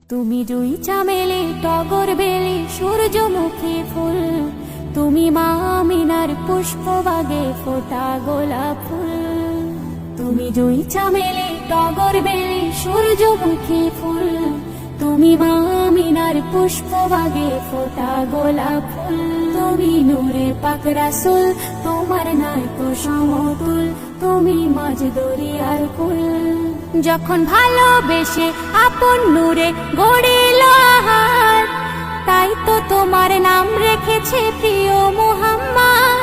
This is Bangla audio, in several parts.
তুমি জুই চামেলি টগর বেলি সূর্যমুখী ফুল, তুমি মা আমিনার পুষ্পবাগে ফোটা গোলাপ ফুল। তুমি জুই চামেলি টগর বেলি সূর্যমুখী ফুল, তুমি মা আমিনার পুষ্পবাগে ফোটা গোলাপ ফুল। তুমি নূরে পাক রাসূল, তোমার নাই তো সমতুল, তুমি মাঝ দরিয়ার কুল। যখন ভালোবেসে আপন নূরে গড়িল আহার, তাই তো তোমার নাম রেখেছে প্রিয় মুহাম্মদ।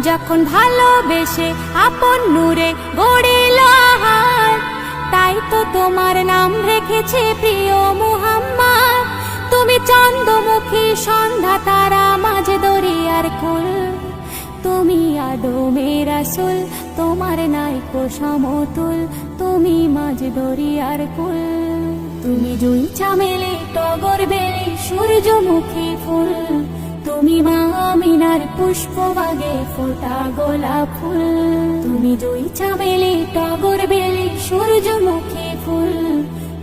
যখন ভালোবেসে আপন নূরে গড়িল আহার, তাই তো তোমার নাম রেখেছে প্রিয় মুহাম্মদ। তুমি চন্দ্রমুখী সন্ধ্যা তারা মাঝ দরিয়ার কুল, তুমি আদমের রাসূল, তোমার নাই কো সমতুল, তুমি মাঝ দরিয়ার কুল। তুমি জুই চামেলি টগর বেলি সূর্যমুখী ফুল, তুমি মা আমিনার পুষ্পবাগে ফোটা গোলাপ ফুল। তুমি জুই চামেলি টগর বেলি সূর্যমুখী ফুল,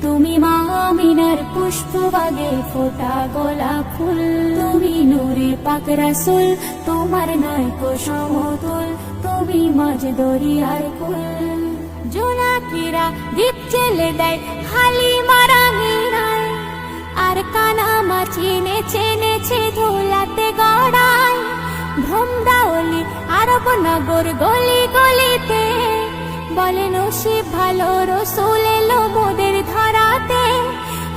তুমি মা আমিনার পুষ্পবাগে ফোটা গোলাপ ফুল। তুমি নূরে পাক রাসূল, তোমার নাই কো সমতুল, তুমি মাঝ দরিয়ার কুল। জোনাকিরা দীপ জেলে দেয় হালিমা রাঙিনায়, আর কানামাছি নেচে নেচে ধুলাতে গড়ায়। ভ্রমরাওলি আরব নগর গলি গলিতে বলে নসিব ভালো, রসুল এলো মোদের ধরাতে।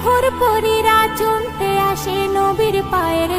হুরপুরীরা চুমতে আসে নবীর পায়ের